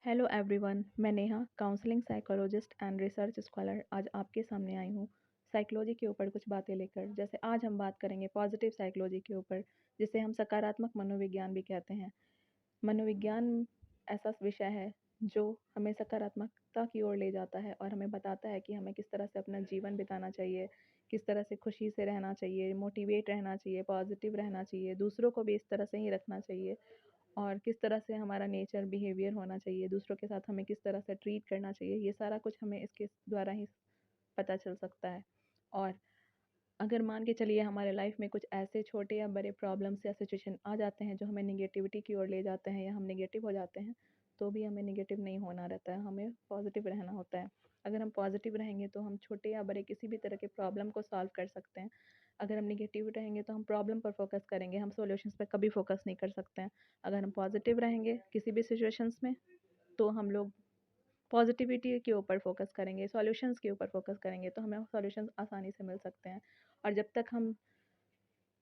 Hello everyone, मैं Neha, counselling psychologist and research scholar आज आपके सामने आई हूँ साइकोलॉजी के ऊपर कुछ बातें लेकर। जैसे आज हम बात करेंगे पॉजिटिव साइकोलॉजी के ऊपर, जिसे हम सकारात्मक मनोविज्ञान भी कहते हैं। मनोविज्ञान ऐसा विषय है जो हमें सकारात्मकता की ओर ले जाता है और हमें बताता है कि हमें किस तरह से अपना जीवन बिताना चाहिए, किस तरह से खुशी से रहना चाहिए, मोटिवेट रहना चाहिए, पॉजिटिव रहना चाहिए, दूसरों को भी इस तरह से ही रखना चाहिए और किस तरह से हमारा नेचर बिहेवियर होना चाहिए, दूसरों के साथ हमें किस तरह से ट्रीट करना चाहिए, ये सारा कुछ हमें इसके द्वारा ही पता चल सकता है। और अगर मान के चलिए हमारे लाइफ में कुछ ऐसे छोटे या बड़े प्रॉब्लम्स या सिचुएशन आ जाते हैं जो हमें नेगेटिविटी की ओर ले जाते हैं या हम नेगेटिव हो जाते हैं, तो भी हमें नेगेटिव नहीं होना रहता है, हमें पॉजिटिव रहना होता है। अगर हम पॉजिटिव रहेंगे तो हम छोटे या बड़े किसी भी तरह के प्रॉब्लम को सॉल्व कर सकते हैं। अगर हम नेगेटिव रहेंगे तो हम प्रॉब्लम पर फोकस करेंगे, हम सॉल्यूशंस पर कभी फोकस नहीं कर सकते हैं। अगर हम पॉजिटिव रहेंगे किसी भी सिचुएशंस में, तो हम लोग पॉजिटिविटी के ऊपर फोकस करेंगे, सॉल्यूशंस के ऊपर फोकस करेंगे, तो हमें सॉल्यूशंस आसानी से मिल सकते हैं। और जब तक हम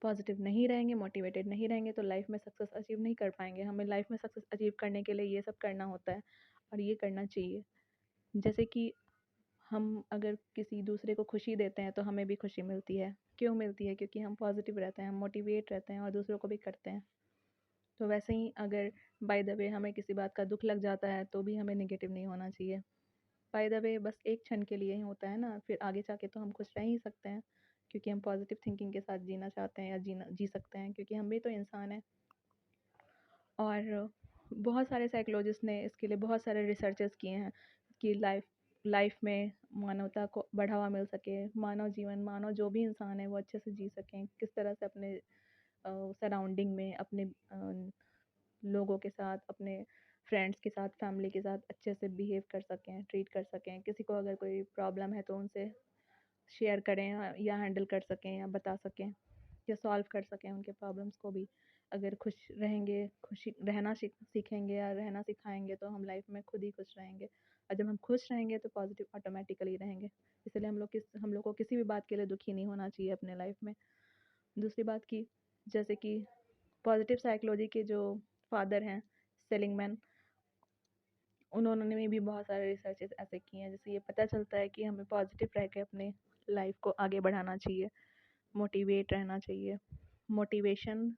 पॉजिटिव नहीं रहेंगे, मोटिवेटेड नहीं रहेंगे, तो लाइफ में सक्सेस अचीव नहीं कर पाएंगे। हमें लाइफ में सक्सेस अचीव करने के लिए ये सब करना होता है और ये करना चाहिए। जैसे कि हम अगर किसी दूसरे को खुशी देते हैं तो हमें भी खुशी मिलती है। क्यों मिलती है? क्योंकि हम पॉजिटिव रहते हैं, हम मोटिवेट रहते हैं और दूसरों को भी करते हैं। तो वैसे ही अगर बाय द वे हमें किसी बात का दुख लग जाता है तो भी हमें नेगेटिव नहीं होना चाहिए। बाय द वे बस एक क्षण के लिए ही होता है ना, फिर आगे जाके तो हम खुश रह ही सकते हैं, क्योंकि हम पॉजिटिव थिंकिंग के साथ जीना चाहते हैं या जी सकते हैं, क्योंकि हम भी तो इंसान हैं। और बहुत सारे साइकोलॉजिस्ट ने इसके लिए बहुत सारे रिसर्चेस किए हैं कि लाइफ लाइफ में मानवता को बढ़ावा मिल सके, मानव जीवन, मानव जो भी इंसान है वो अच्छे से जी सकें, किस तरह से अपने सराउंडिंग में, अपने लोगों के साथ, अपने फ्रेंड्स के साथ, फैमिली के साथ अच्छे से बिहेव कर सकें, ट्रीट कर सकें। किसी को अगर कोई प्रॉब्लम है तो उनसे शेयर करें या हैंडल कर सकें या बता सकें या सॉल्व कर सकें उनके प्रॉब्लम्स को भी। अगर खुश रहेंगे, खुशी रहना सीखेंगे या रहना सिखाएंगे, तो हम लाइफ में खुद ही खुश रहेंगे। और जब हम खुश रहेंगे तो पॉजिटिव ऑटोमेटिकली रहेंगे। इसलिए हम लोग को किसी भी बात के लिए दुखी नहीं होना चाहिए अपने लाइफ में। दूसरी बात की, जैसे कि पॉजिटिव साइकोलॉजी के जो फादर हैं, सेलिंगमैन, उन्होंने भी बहुत सारे रिसर्चेस ऐसे किए हैं जिससे ये पता चलता है कि हमें पॉजिटिव रह के अपने लाइफ को आगे बढ़ाना चाहिए, मोटिवेट रहना चाहिए। मोटिवेशन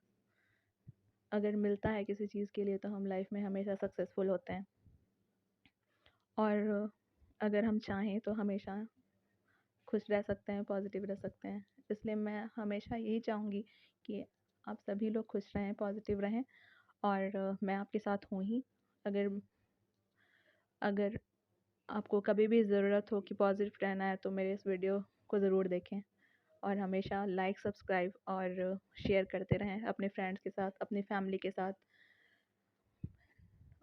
अगर मिलता है किसी चीज़ के लिए तो हम लाइफ में हमेशा सक्सेसफुल होते हैं। और अगर हम चाहें तो हमेशा खुश रह सकते हैं, पॉजिटिव रह सकते हैं। इसलिए मैं हमेशा यही चाहूँगी कि आप सभी लोग खुश रहें, पॉजिटिव रहें और मैं आपके साथ हूँ ही। अगर अगर आपको कभी भी ज़रूरत हो कि पॉजिटिव रहना है तो मेरे इस वीडियो को ज़रूर देखें और हमेशा लाइक, सब्सक्राइब और शेयर करते रहें अपने फ्रेंड्स के साथ, अपनी फैमिली के साथ।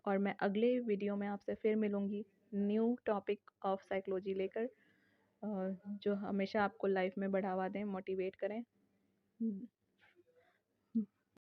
और मैं अगले वीडियो में आपसे फिर मिलूँगी न्यू टॉपिक ऑफ साइकोलॉजी लेकर, जो हमेशा आपको लाइफ में बढ़ावा दें, मोटिवेट करें।